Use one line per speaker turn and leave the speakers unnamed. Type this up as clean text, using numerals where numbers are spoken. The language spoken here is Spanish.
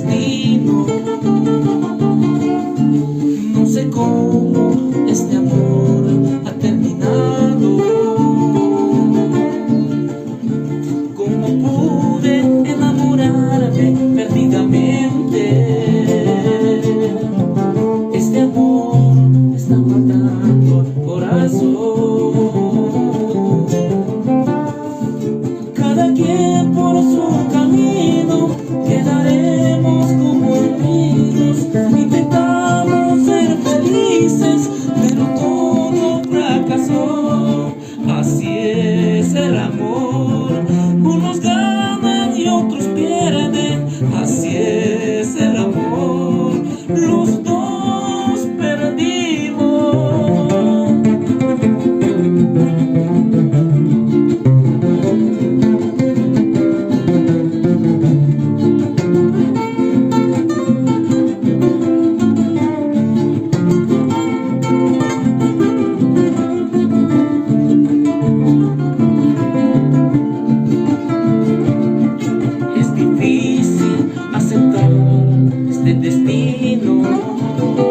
destino. No sé cómo este amor ha terminado. Cómo pude enamorarme perdidamente. Este amor me está matando el corazón. Cada quien por su camino, quedaremos como amigos. Intentamos ser felices, pero todo fracasó. Así es el amor, unos ganan y otros pierden. Así es el amor, los dos perdimos. Es difícil aceptar este destino.